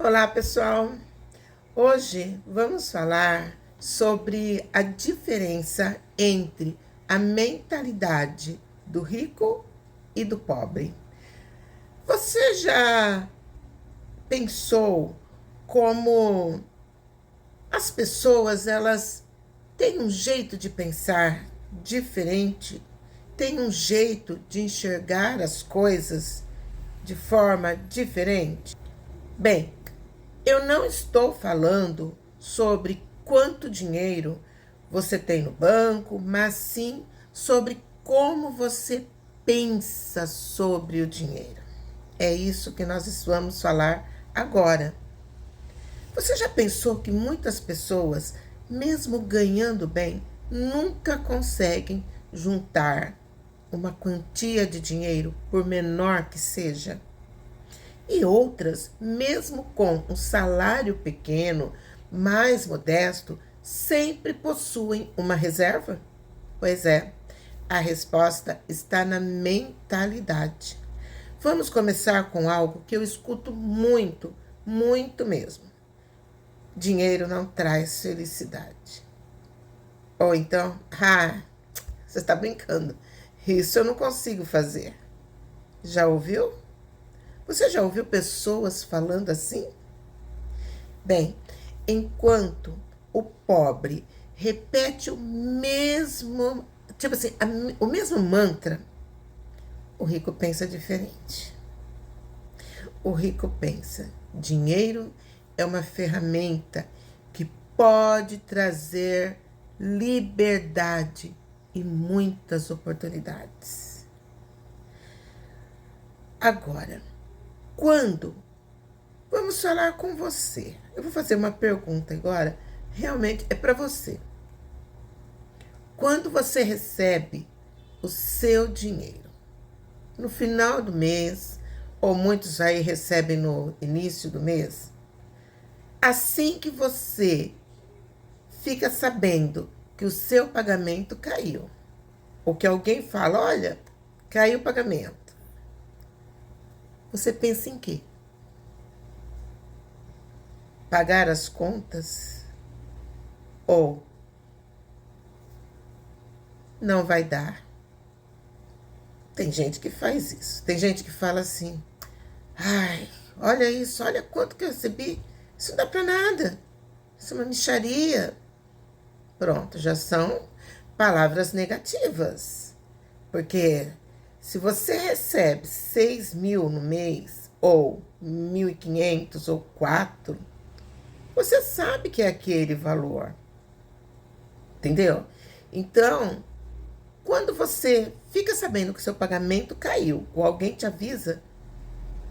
Olá, pessoal! Hoje vamos falar sobre a diferença entre a mentalidade do rico e do pobre. Você já pensou como as pessoas elas têm um jeito de pensar diferente, têm um jeito de enxergar as coisas de forma diferente? Bem, eu não estou falando sobre quanto dinheiro você tem no banco, mas sim sobre como você pensa sobre o dinheiro. É isso que nós vamos falar agora. Você já pensou que muitas pessoas, mesmo ganhando bem, nunca conseguem juntar uma quantia de dinheiro, por menor que seja? E outras, mesmo com um salário pequeno, mais modesto, sempre possuem uma reserva? Pois é, a resposta está na mentalidade. Vamos começar com algo que eu escuto muito, muito mesmo. Dinheiro não traz felicidade. Ou então, você está brincando. Isso eu não consigo fazer. Já ouviu? Você já ouviu pessoas falando assim? Bem, enquanto o pobre repete o mesmo, tipo assim, o mesmo mantra, o rico pensa diferente. O rico pensa: dinheiro é uma ferramenta que pode trazer liberdade e muitas oportunidades. Agora, quando vamos falar com você. Eu vou fazer uma pergunta agora, realmente é para você. Quando você recebe o seu dinheiro, no final do mês, ou muitos aí recebem no início do mês, assim que você fica sabendo que o seu pagamento caiu, ou que alguém fala, olha, caiu o pagamento, você pensa em quê? Pagar as contas? Ou não vai dar? Tem gente que faz isso. Tem gente que fala assim: ai, olha isso, olha quanto que eu recebi. Isso não dá pra nada. Isso é uma mixaria. Pronto, já são palavras negativas. Porque se você recebe 6.000 no mês, ou 1.500 ou 4, você sabe que é aquele valor. Entendeu? Então, quando você fica sabendo que seu pagamento caiu, ou alguém te avisa,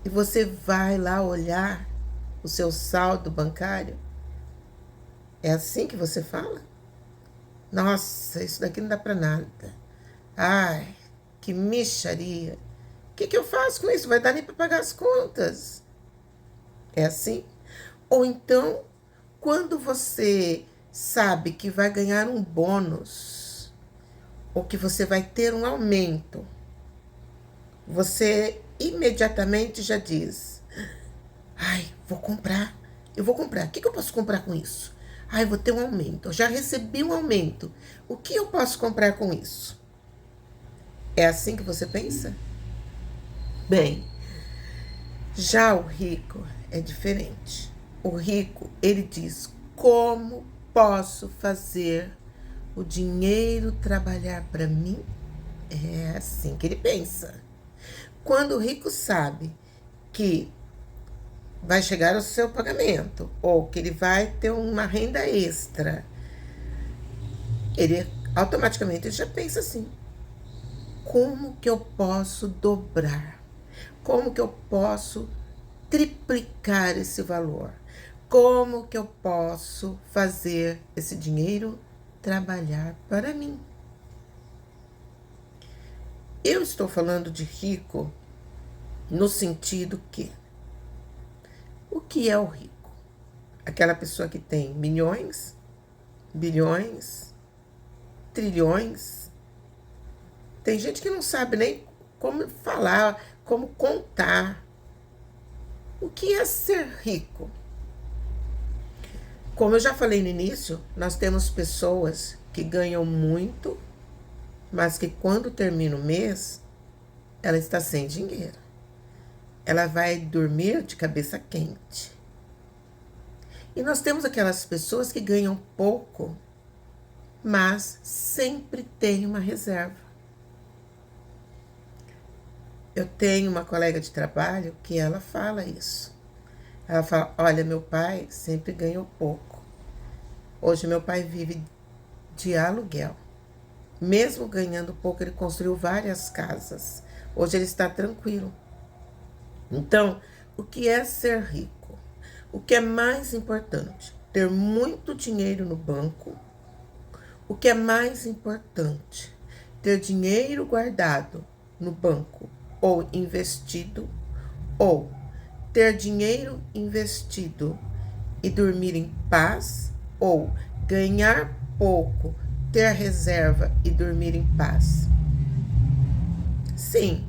e você vai lá olhar o seu saldo bancário, é assim que você fala? Nossa, isso daqui não dá para nada. Ai, que mixaria. O que eu faço com isso? Vai dar nem para pagar as contas. É assim? Ou então, quando você sabe que vai ganhar um bônus, ou que você vai ter um aumento, você imediatamente já diz: ai, vou comprar, eu vou comprar. O que eu posso comprar com isso? Ai, vou ter um aumento, eu já recebi um aumento. O que eu posso comprar com isso? É assim que você pensa? Bem, já o rico é diferente. O rico, ele diz: como posso fazer o dinheiro trabalhar para mim? É assim que ele pensa. Quando o rico sabe que vai chegar o seu pagamento, ou que ele vai ter uma renda extra, ele automaticamente já pensa assim: como que eu posso dobrar? Como que eu posso triplicar esse valor? Como que eu posso fazer esse dinheiro trabalhar para mim? Eu estou falando de rico no sentido que, o que é o rico? Aquela pessoa que tem milhões, bilhões, trilhões. Tem gente que não sabe nem como falar, como contar. O que é ser rico? Como eu já falei no início, nós temos pessoas que ganham muito, mas que quando termina o mês, ela está sem dinheiro. Ela vai dormir de cabeça quente. E nós temos aquelas pessoas que ganham pouco, mas sempre tem uma reserva. Eu tenho uma colega de trabalho que ela fala isso. Ela fala, olha, meu pai sempre ganhou pouco. Hoje meu pai vive de aluguel. Mesmo ganhando pouco, ele construiu várias casas. Hoje ele está tranquilo. Então, o que é ser rico? O que é mais importante? Ter muito dinheiro no banco. O que é mais importante? Ter dinheiro guardado no banco ou investido, ou ter dinheiro investido e dormir em paz, ou ganhar pouco, ter reserva e dormir em paz. Sim,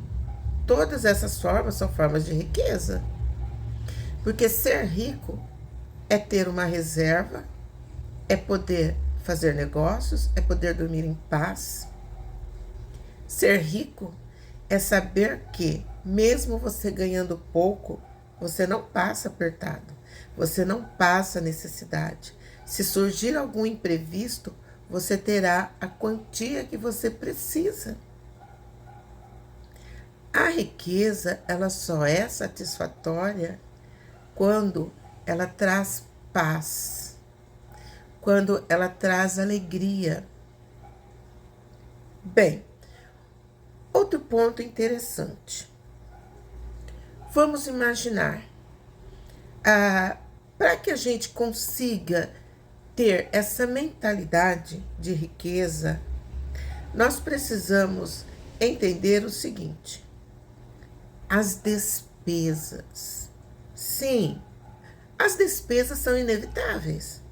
todas essas formas são formas de riqueza. Porque ser rico é ter uma reserva, é poder fazer negócios, é poder dormir em paz. Ser rico é saber que, mesmo você ganhando pouco, você não passa apertado, você não passa necessidade. Se surgir algum imprevisto, você terá a quantia que você precisa. A riqueza, ela só é satisfatória quando ela traz paz, quando ela traz alegria. Bem, outro ponto interessante. Vamos imaginar, para que a gente consiga ter essa mentalidade de riqueza, nós precisamos entender o seguinte: as despesas. Sim, as despesas são inevitáveis.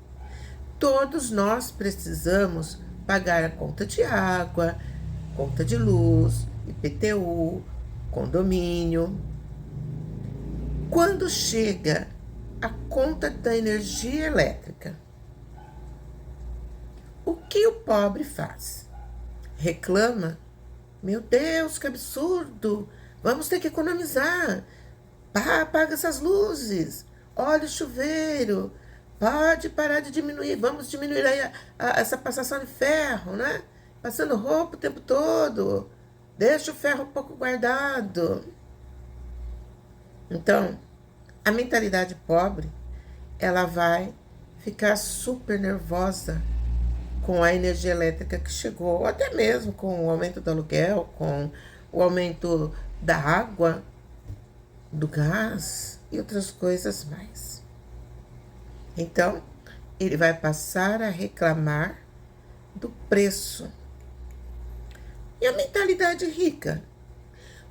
Todos nós precisamos pagar a conta de água, conta de luz, IPTU, condomínio. Quando chega a conta da energia elétrica, o que o pobre faz? Reclama? Meu Deus, que absurdo! Vamos ter que economizar. Apaga essas luzes. Olha o chuveiro. Pode parar de diminuir. Vamos diminuir aí essa passação de ferro, né? Passando roupa o tempo todo. Deixa o ferro um pouco guardado. Então, a mentalidade pobre, ela vai ficar super nervosa com a energia elétrica que chegou, ou até mesmo com o aumento do aluguel, com o aumento da água, do gás e outras coisas mais. Então, ele vai passar a reclamar do preço. E a mentalidade rica?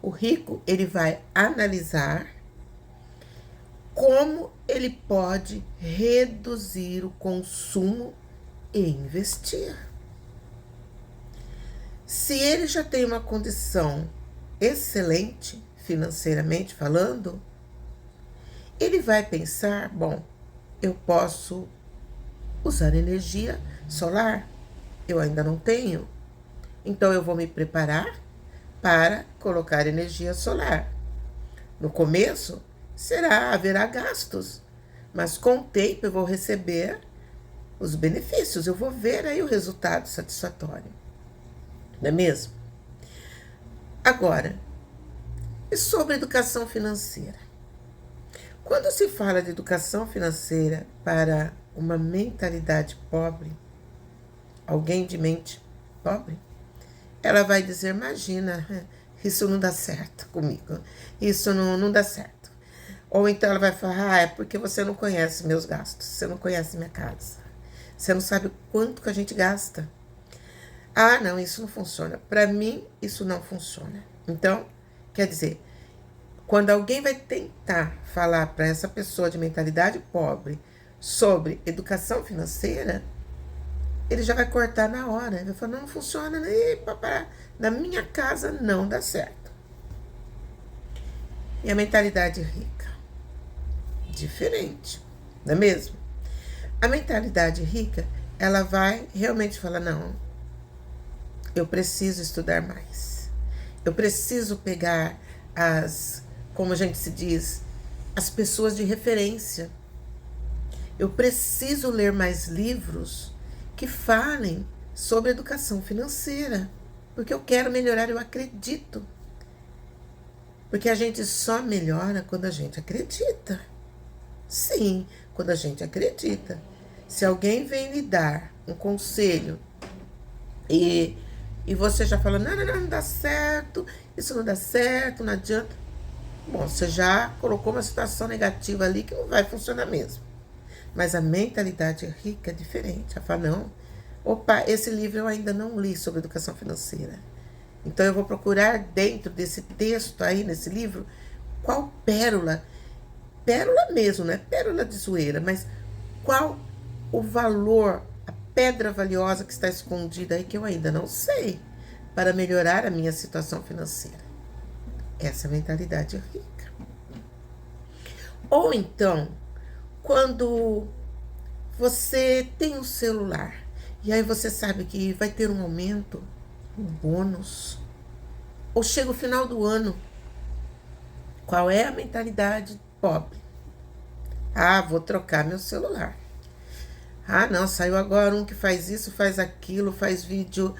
O rico, ele vai analisar como ele pode reduzir o consumo e investir. Se ele já tem uma condição excelente, financeiramente falando, ele vai pensar, bom, eu posso usar energia solar, eu ainda não tenho, então eu vou me preparar para colocar energia solar. No começo, haverá gastos, mas com o tempo eu vou receber os benefícios, eu vou ver aí o resultado satisfatório, não é mesmo? Agora, e sobre educação financeira? Quando se fala de educação financeira para uma mentalidade pobre, alguém de mente pobre, ela vai dizer, imagina, isso não dá certo comigo, isso não dá certo. Ou então ela vai falar, é porque você não conhece meus gastos, você não conhece minha casa, você não sabe quanto que a gente gasta. Ah, não, isso não funciona. Para mim, isso não funciona. Então, quer dizer, quando alguém vai tentar falar para essa pessoa de mentalidade pobre sobre educação financeira, ele já vai cortar na hora. Ele vai falar, não funciona, na minha casa não dá certo. E a mentalidade rica? Diferente, não é mesmo? A mentalidade rica, ela vai realmente falar, não, eu preciso estudar mais. Eu preciso pegar como a gente se diz, as pessoas de referência. Eu preciso ler mais livros que falem sobre educação financeira. Porque eu quero melhorar, eu acredito. Porque a gente só melhora quando a gente acredita. Sim, quando a gente acredita. Se alguém vem lhe dar um conselho e você já fala, não dá certo, isso não dá certo, não adianta. Bom, você já colocou uma situação negativa ali que não vai funcionar mesmo. Mas a mentalidade rica é diferente. Ela fala, não, opa, esse livro eu ainda não li sobre educação financeira. Então eu vou procurar dentro desse texto aí, nesse livro, qual pérola mesmo, não é pérola de zoeira, mas qual o valor, a pedra valiosa que está escondida aí que eu ainda não sei, para melhorar a minha situação financeira. Essa é a mentalidade rica. Ou então, quando você tem um celular e aí você sabe que vai ter um aumento, um bônus, ou chega o final do ano, qual é a mentalidade pobre? Ah, vou trocar meu celular. Ah, não, saiu agora um que faz isso, faz aquilo, faz vídeo,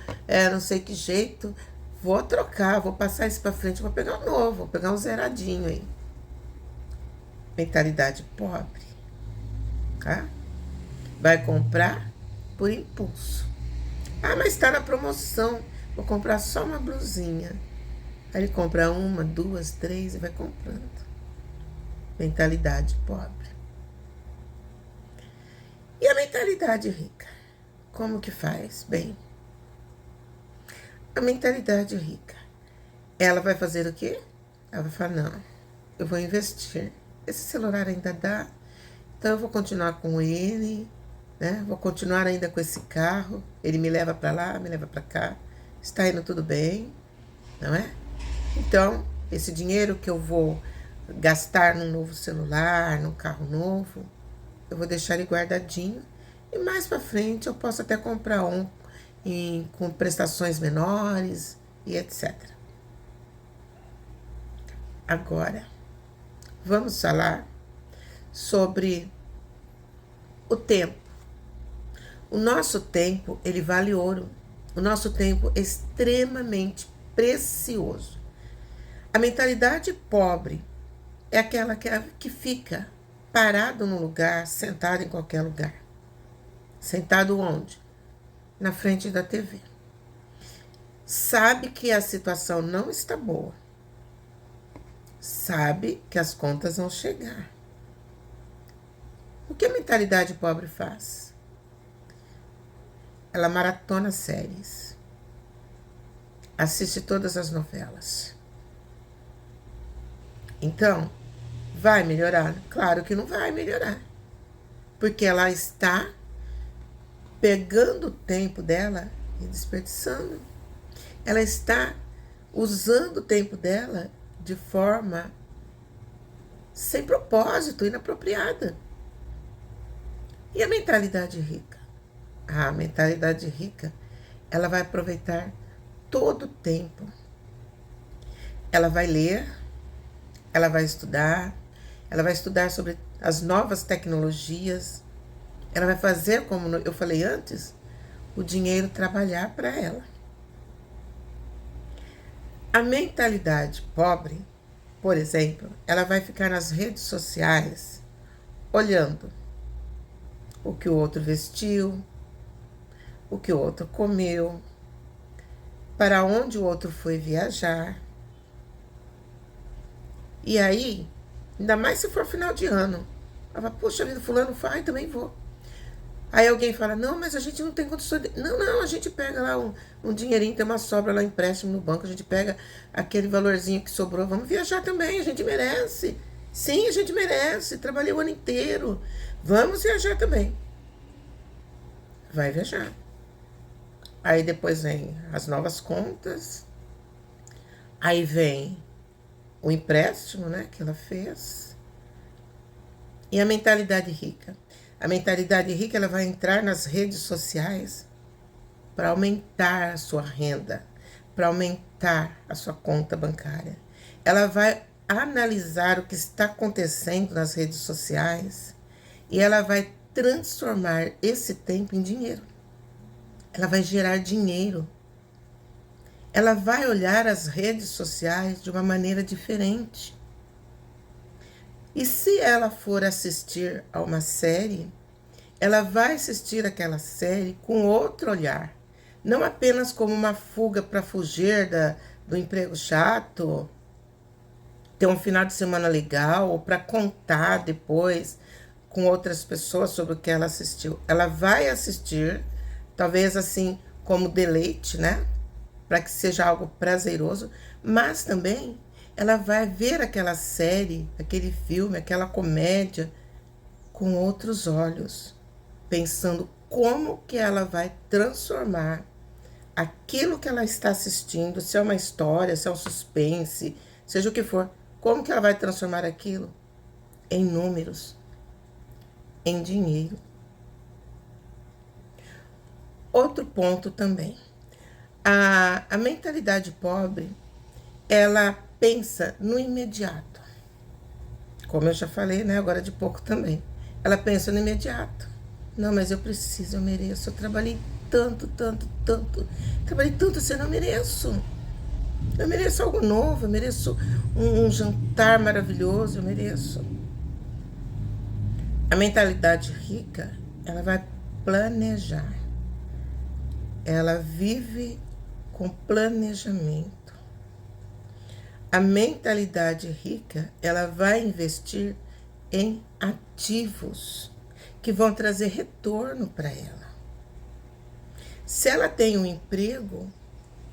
não sei que jeito. Vou trocar, vou passar isso para frente, vou pegar um novo, vou pegar um zeradinho aí. Mentalidade pobre, tá? Vai comprar por impulso. Ah, mas está na promoção, vou comprar só uma blusinha. Aí ele compra uma, duas, três e vai comprando. Mentalidade pobre. E a mentalidade rica? Como que faz? Bem, a mentalidade rica, ela vai fazer o quê? Ela vai falar, não, eu vou investir. Esse celular ainda dá, então eu vou continuar com ele, né? Vou continuar ainda com esse carro. Ele me leva para lá, me leva para cá. Está indo tudo bem, não é? Então, esse dinheiro que eu vou gastar num novo celular, num carro novo, eu vou deixar ele guardadinho. E mais para frente eu posso até comprar um com prestações menores e etc. Agora, vamos falar sobre o tempo. O nosso tempo, ele vale ouro. O nosso tempo é extremamente precioso. A mentalidade pobre é aquela que fica parado num lugar, sentado em qualquer lugar. Sentado onde? Na frente da TV. Sabe que a situação não está boa. Sabe que as contas vão chegar. O que a mentalidade pobre faz? Ela maratona séries. Assiste todas as novelas. Então, vai melhorar? Claro que não vai melhorar. Porque ela está pegando o tempo dela e desperdiçando. Ela está usando o tempo dela de forma sem propósito, inapropriada. E a mentalidade rica? A mentalidade rica, ela vai aproveitar todo o tempo. Ela vai ler, ela vai estudar sobre as novas tecnologias. Ela vai fazer, como eu falei antes, o dinheiro trabalhar para ela. A mentalidade pobre, por exemplo, ela vai ficar nas redes sociais olhando o que o outro vestiu, o que o outro comeu, para onde o outro foi viajar. E aí, ainda mais se for final de ano, ela fala, poxa vida, fulano vai, também vou. Aí alguém fala, não, mas a gente não tem condições de... Não, a gente pega lá um dinheirinho, tem uma sobra lá, empréstimo no banco, a gente pega aquele valorzinho que sobrou, vamos viajar também, a gente merece. Sim, a gente merece, trabalhei o ano inteiro, vamos viajar também. Vai viajar. Aí depois vem as novas contas, aí vem o empréstimo, né, que ela fez. E a mentalidade rica? A mentalidade rica, ela vai entrar nas redes sociais para aumentar a sua renda, para aumentar a sua conta bancária. Ela vai analisar o que está acontecendo nas redes sociais e ela vai transformar esse tempo em dinheiro. Ela vai gerar dinheiro. Ela vai olhar as redes sociais de uma maneira diferente. E se ela for assistir a uma série, ela vai assistir aquela série com outro olhar. Não apenas como uma fuga para fugir do emprego chato, ter um final de semana legal, ou para contar depois com outras pessoas sobre o que ela assistiu. Ela vai assistir, talvez assim como deleite, né? Para que seja algo prazeroso, mas também ela vai ver aquela série, aquele filme, aquela comédia com outros olhos, pensando como que ela vai transformar aquilo que ela está assistindo, se é uma história, se é um suspense, seja o que for, como que ela vai transformar aquilo em números, em dinheiro. Outro ponto também. A mentalidade pobre, ela pensa no imediato. Como eu já falei, né? Agora de pouco também. Ela pensa no imediato. Não, mas eu preciso, eu mereço. Eu trabalhei tanto. Trabalhei tanto assim, eu não mereço. Eu mereço algo novo, eu mereço um jantar maravilhoso, eu mereço. A mentalidade rica, ela vai planejar. Ela vive com planejamento. A mentalidade rica, ela vai investir em ativos que vão trazer retorno para ela. Se ela tem um emprego,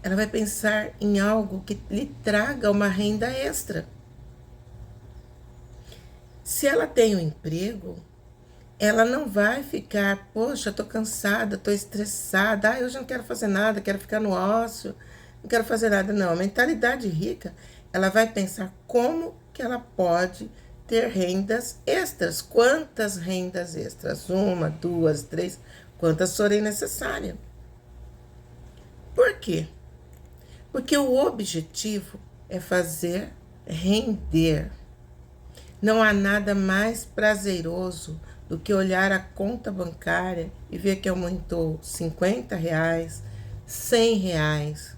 ela vai pensar em algo que lhe traga uma renda extra. Se ela tem um emprego, ela não vai ficar, poxa, tô cansada, tô estressada, hoje não quero fazer nada, quero ficar no ócio, não quero fazer nada. Não, a mentalidade rica, ela vai pensar como que ela pode ter rendas extras. Quantas rendas extras? 1, 2, 3, quantas forem necessárias. Por quê? Porque o objetivo é fazer render. Não há nada mais prazeroso do que olhar a conta bancária e ver que aumentou R$50, R$100,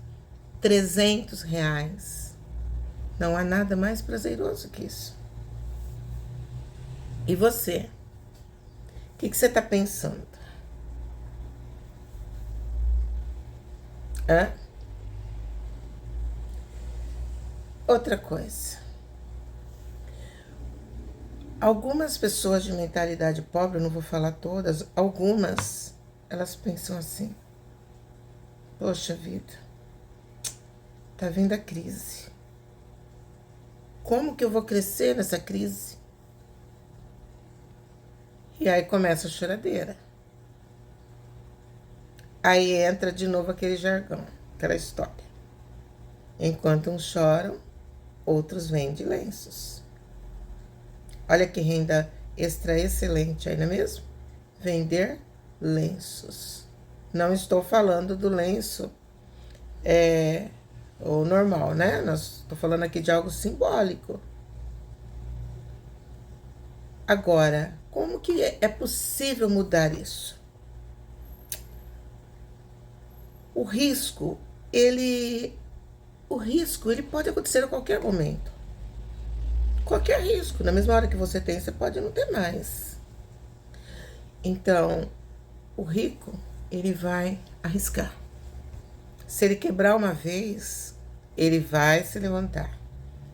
R$300. Não há nada mais prazeroso que isso. E você? O que você está pensando? Hã? Outra coisa. Algumas pessoas de mentalidade pobre, eu não vou falar todas, algumas, elas pensam assim: poxa vida, tá vindo a crise. Como que eu vou crescer nessa crise? E aí começa a choradeira. Aí entra de novo aquele jargão, aquela história. Enquanto uns choram, outros vendem lenços. Olha que renda extra excelente aí, não é mesmo? Vender lenços. Não estou falando do lenço o normal, né? Estou falando aqui de algo simbólico. Agora, como que é possível mudar isso? O risco, ele pode acontecer a qualquer momento. Qualquer risco. Na mesma hora que você tem, você pode não ter mais. Então, o rico, ele vai arriscar. Se ele quebrar uma vez, ele vai se levantar.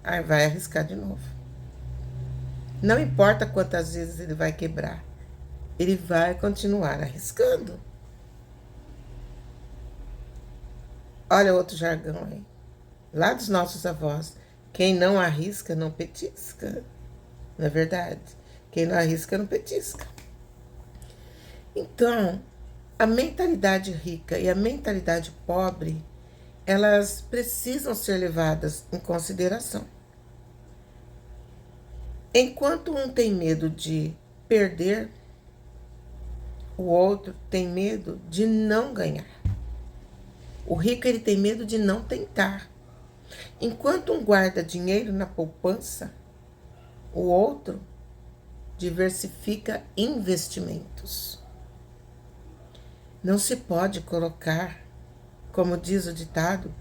Aí vai arriscar de novo. Não importa quantas vezes ele vai quebrar. Ele vai continuar arriscando. Olha outro jargão aí. Lá dos nossos avós. Quem não arrisca, não petisca. Não é verdade? Quem não arrisca, não petisca. Então, a mentalidade rica e a mentalidade pobre, elas precisam ser levadas em consideração. Enquanto um tem medo de perder, O outro tem medo de não ganhar. O rico, ele tem medo de não tentar. Enquanto um guarda dinheiro na poupança, o outro diversifica investimentos. Não se pode colocar, como diz o ditado,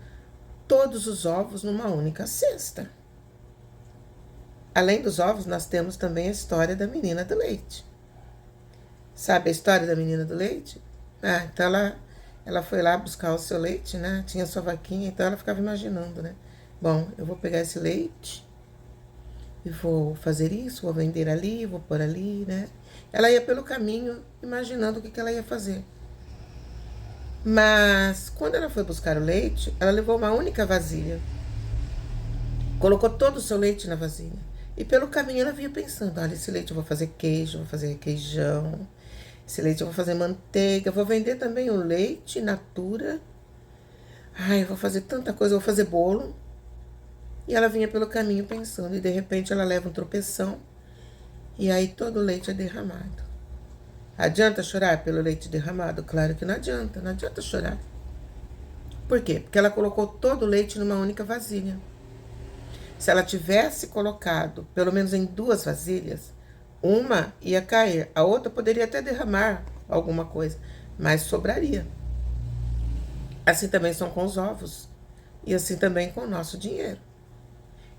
todos os ovos numa única cesta. Além dos ovos, nós temos também a história da menina do leite. Sabe a história da menina do leite? Então ela foi lá buscar o seu leite, né? Tinha sua vaquinha, então ela ficava imaginando, né? Bom, eu vou pegar esse leite e vou fazer isso, vou vender ali, vou pôr ali, né? Ela ia pelo caminho imaginando o que ela ia fazer. Mas quando ela foi buscar o leite, ela levou uma única vasilha. Colocou todo o seu leite na vasilha. E pelo caminho ela vinha pensando, olha, esse leite eu vou fazer queijo, vou fazer requeijão. Esse leite eu vou fazer manteiga, vou vender também o leite in natura. Ai, eu vou fazer tanta coisa, eu vou fazer bolo. E ela vinha pelo caminho pensando, e de repente ela leva um tropeção, e aí todo o leite é derramado. Adianta chorar pelo leite derramado? Claro que não adianta chorar. Por quê? Porque ela colocou todo o leite numa única vasilha. Se ela tivesse colocado pelo menos em 2 vasilhas, uma ia cair, a outra poderia até derramar alguma coisa, mas sobraria. Assim também são com os ovos, e assim também com o nosso dinheiro.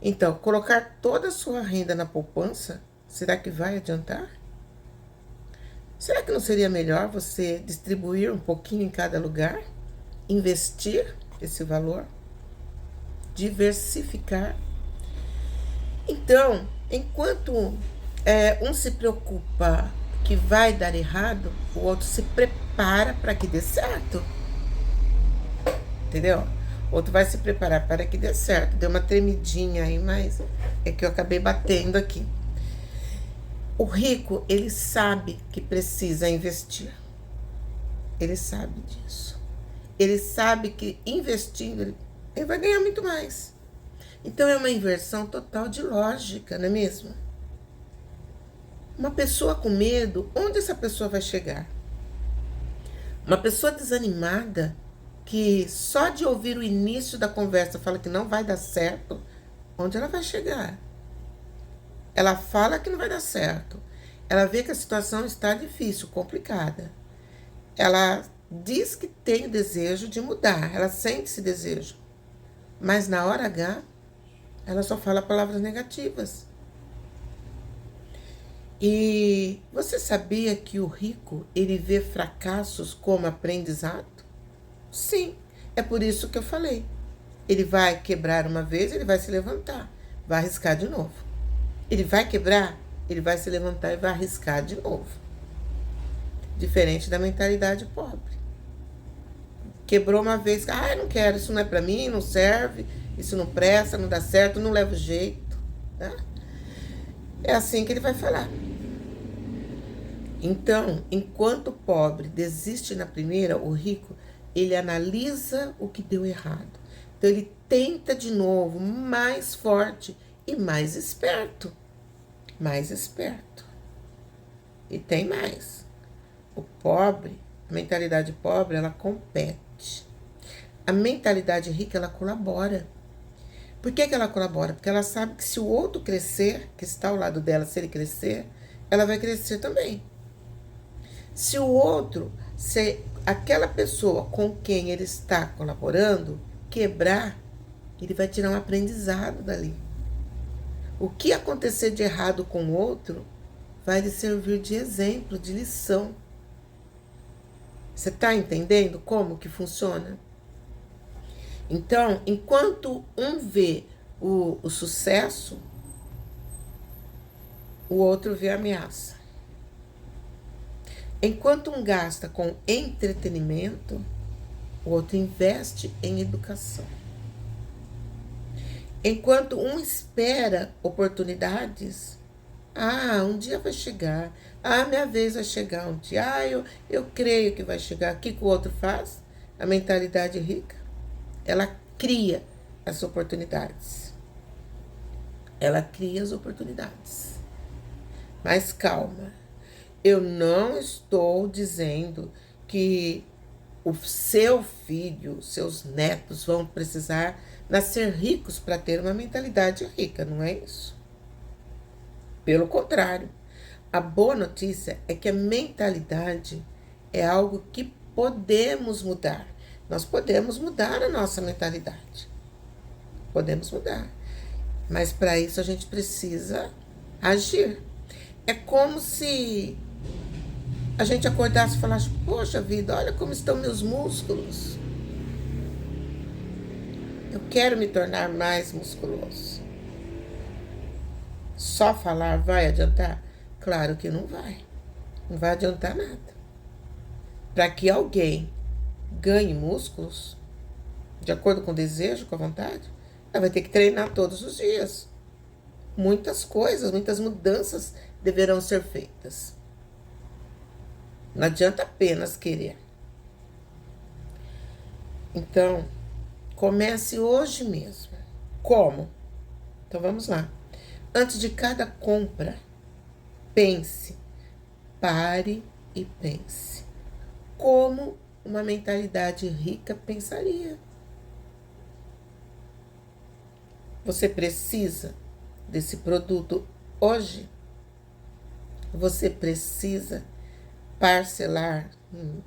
Então, colocar toda a sua renda na poupança, será que vai adiantar? Será que não seria melhor você distribuir um pouquinho em cada lugar? Investir esse valor? Diversificar? Então, enquanto um se preocupa que vai dar errado, o outro se prepara para que dê certo. Entendeu? O outro vai se preparar para que dê certo. Deu uma tremidinha aí, mas é que eu acabei batendo aqui. O rico, ele sabe que precisa investir. Ele sabe disso. Ele sabe que investindo, ele vai ganhar muito mais. Então, é uma inversão total de lógica, não é mesmo? Uma pessoa com medo, onde essa pessoa vai chegar? Uma pessoa desanimada, que só de ouvir o início da conversa fala que não vai dar certo, onde ela vai chegar? Ela fala que não vai dar certo. Ela vê que a situação está difícil, complicada. Ela diz que tem o desejo de mudar, ela sente esse desejo. Mas na hora H, ela só fala palavras negativas. E você sabia que o rico, ele vê fracassos como aprendizado? Sim, é por isso que eu falei. Ele vai quebrar uma vez, ele vai se levantar, vai arriscar de novo. Ele vai quebrar, ele vai se levantar e vai arriscar de novo. Diferente da mentalidade pobre. Quebrou uma vez, não quero, isso não é para mim, não serve, isso não presta, não dá certo, não leva jeito. Tá? É assim que ele vai falar. Então, enquanto o pobre desiste na primeira, o rico, ele analisa o que deu errado. Então, ele tenta de novo, mais forte e mais esperto. Mais esperto. E tem mais. O pobre, a mentalidade pobre, ela compete. A mentalidade rica, ela colabora. Por que ela colabora? Porque ela sabe que se o outro crescer, que está ao lado dela, se ele crescer, ela vai crescer também. Se o outro, se aquela pessoa com quem ele está colaborando, quebrar, ele vai tirar um aprendizado dali. O que acontecer de errado com o outro vai lhe servir de exemplo, de lição. Você está entendendo como que funciona? Então, enquanto um vê o sucesso, o outro vê a ameaça. Enquanto um gasta com entretenimento, o outro investe em educação. Enquanto um espera oportunidades, um dia vai chegar, minha vez vai chegar um dia, eu creio que vai chegar. O que o outro faz? A mentalidade rica, ela cria as oportunidades. Ela cria as oportunidades. Mas calma. Eu não estou dizendo que o seu filho, seus netos vão precisar nascer ricos para ter uma mentalidade rica, não é isso? Pelo contrário, a boa notícia é que a mentalidade é algo que podemos mudar. Nós podemos mudar a nossa mentalidade. Podemos mudar. Mas para isso a gente precisa agir. É como se a gente acordasse e falasse: poxa vida, olha como estão meus músculos. Eu quero me tornar mais musculoso. Só falar vai adiantar? Claro que não vai. Não vai adiantar nada. Para que alguém ganhe músculos, de acordo com o desejo, com a vontade, ela vai ter que treinar todos os dias. Muitas coisas, muitas mudanças deverão ser feitas. Não adianta apenas querer. Então, comece hoje mesmo. Como? Então vamos lá. Antes de cada compra, pense, pare e pense. Como uma mentalidade rica pensaria? Você precisa desse produto hoje? Você precisa parcelar em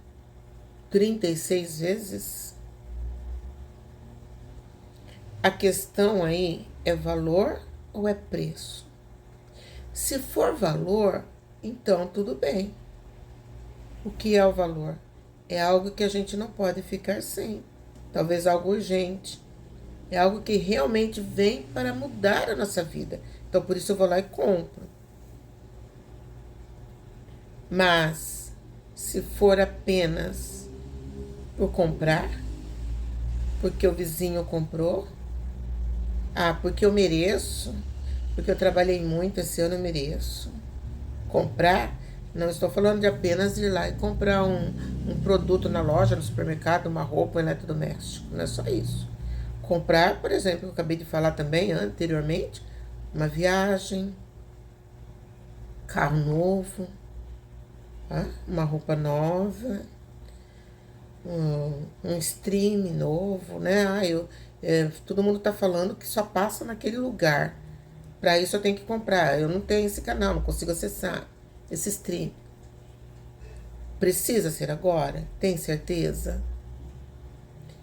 36 vezes? A questão aí é valor ou é preço? Se for valor, então tudo bem. O que é o valor? É algo que a gente não pode ficar sem. Talvez algo urgente. É algo que realmente vem para mudar a nossa vida. Então, por isso eu vou lá e compro. Mas, se for apenas por comprar, porque o vizinho comprou, porque eu mereço, porque eu trabalhei muito esse ano, eu mereço. Comprar, não estou falando de apenas ir lá e comprar um produto na loja, no supermercado, uma roupa, um eletrodoméstico. Não é só isso. Comprar, por exemplo, eu acabei de falar também anteriormente, uma viagem, carro novo, uma roupa nova, um stream novo, né? Todo mundo tá falando que só passa naquele lugar. Para isso eu tenho que comprar. Eu não tenho esse canal, não consigo acessar esse stream. Precisa ser agora? Tem certeza?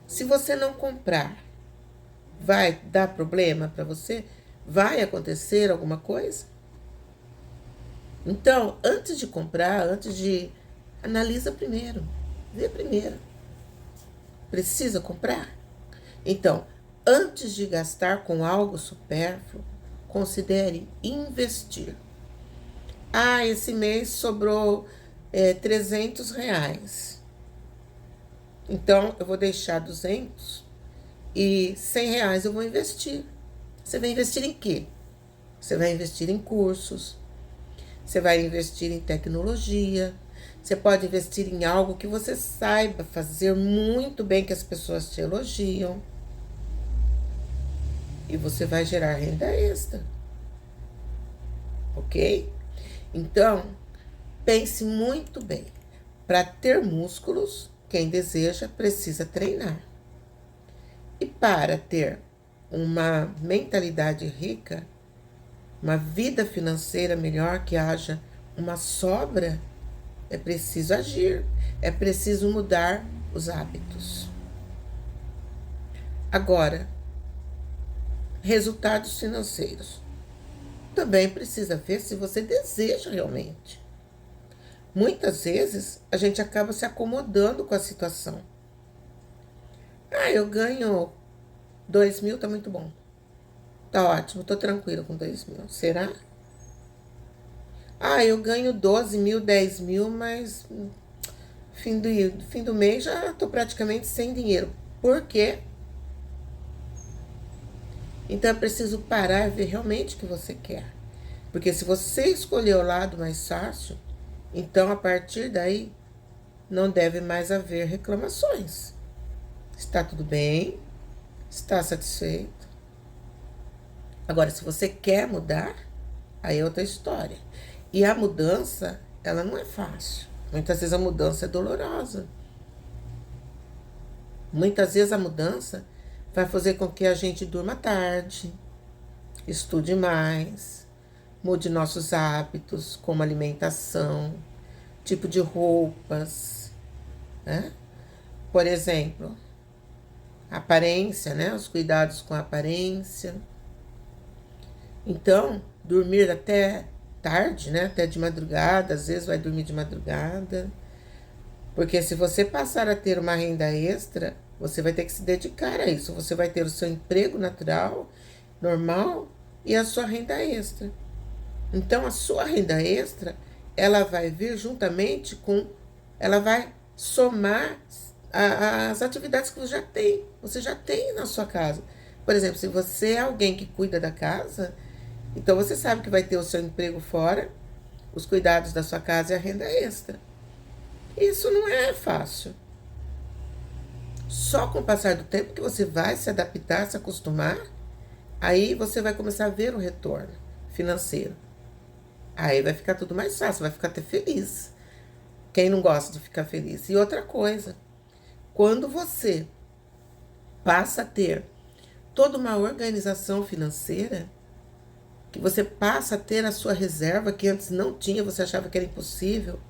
Se você não comprar, vai dar problema para você? Vai acontecer alguma coisa? Então, antes de comprar, analisa primeiro, vê primeiro. Precisa comprar? Então, antes de gastar com algo supérfluo, considere investir. Esse mês sobrou 300 reais. Então, eu vou deixar 200 e 100 reais eu vou investir. Você vai investir em quê? Você vai investir em cursos. Você vai investir em tecnologia. Você pode investir em algo que você saiba fazer muito bem, que as pessoas te elogiam. E você vai gerar renda extra. Ok? Então, pense muito bem. Para ter músculos, quem deseja precisa treinar. E para ter uma mentalidade rica, uma vida financeira melhor, que haja uma sobra, é preciso agir, é preciso mudar os hábitos. Agora, resultados financeiros. Também precisa ver se você deseja realmente. Muitas vezes a gente acaba se acomodando com a situação. Eu ganho 2.000, tá muito bom. Tá ótimo, tô tranquilo com 2.000. Será? Eu ganho 12.000, 10.000, mas fim do mês já tô praticamente sem dinheiro. Por quê? Então é preciso parar e ver realmente o que você quer. Porque se você escolher o lado mais fácil, então a partir daí não deve mais haver reclamações. Está tudo bem? Está satisfeito? Agora, se você quer mudar, aí é outra história. E a mudança ela não é fácil. Muitas vezes a mudança é dolorosa. Muitas vezes a mudança vai fazer com que a gente durma tarde, estude mais, mude nossos hábitos, como alimentação, tipo de roupas, né? Por exemplo, aparência, né? Os cuidados com a aparência. Então, dormir até tarde, né? Até de madrugada, às vezes vai dormir de madrugada. Porque se você passar a ter uma renda extra, você vai ter que se dedicar a isso. Você vai ter o seu emprego natural, normal, e a sua renda extra. Então, a sua renda extra, ela vai vir juntamente com... Ela vai somar as atividades que você já tem. Você já tem na sua casa. Por exemplo, se você é alguém que cuida da casa, então você sabe que vai ter o seu emprego fora, os cuidados da sua casa e a renda extra. Isso não é fácil. Só com o passar do tempo que você vai se adaptar, se acostumar, aí você vai começar a ver o retorno financeiro. Aí vai ficar tudo mais fácil, vai ficar até feliz. Quem não gosta de ficar feliz? E outra coisa, quando você passa a ter toda uma organização financeira, que você passa a ter a sua reserva, que antes não tinha, você achava que era impossível,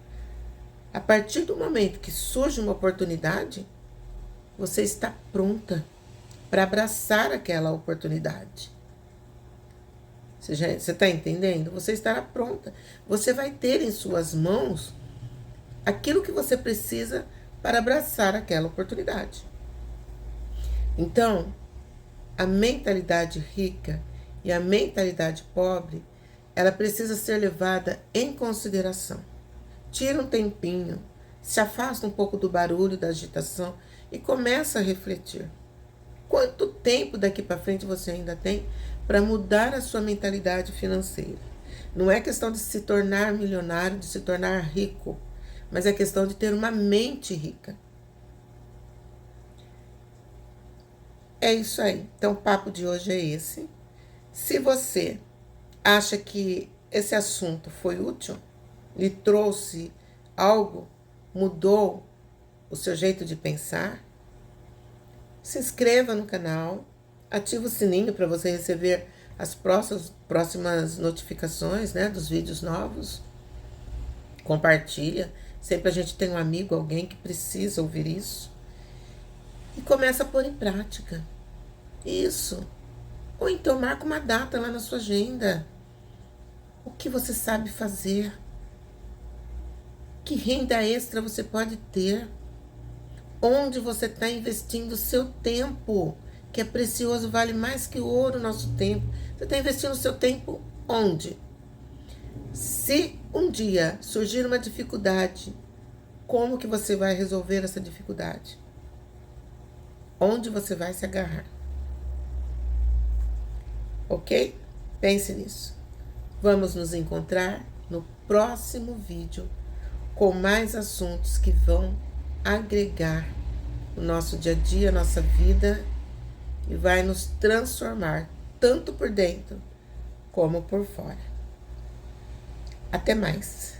a partir do momento que surge uma oportunidade, você está pronta para abraçar aquela oportunidade. Você está entendendo? Você estará pronta. Você vai ter em suas mãos aquilo que você precisa para abraçar aquela oportunidade. Então, a mentalidade rica e a mentalidade pobre, ela precisa ser levada em consideração. Tira um tempinho, se afasta um pouco do barulho, da agitação e começa a refletir. Quanto tempo daqui para frente você ainda tem para mudar a sua mentalidade financeira? Não é questão de se tornar milionário, de se tornar rico, mas é questão de ter uma mente rica. É isso aí. Então, o papo de hoje é esse. Se você acha que esse assunto foi útil, lhe trouxe algo, mudou o seu jeito de pensar, se inscreva no canal, ative o sininho para você receber as próximas notificações, né, dos vídeos novos. Compartilha. Sempre a gente tem um amigo, alguém que precisa ouvir isso. E começa a pôr em prática. Isso. Ou então marca uma data lá na sua agenda. O que você sabe fazer? Que renda extra você pode ter? Onde você está investindo o seu tempo? Que é precioso, vale mais que o ouro o nosso tempo. Você está investindo o seu tempo onde? Se um dia surgir uma dificuldade, como que você vai resolver essa dificuldade? Onde você vai se agarrar? Ok? Pense nisso. Vamos nos encontrar no próximo vídeo com mais assuntos que vão agregar o nosso dia a dia, a nossa vida e vai nos transformar tanto por dentro como por fora. Até mais!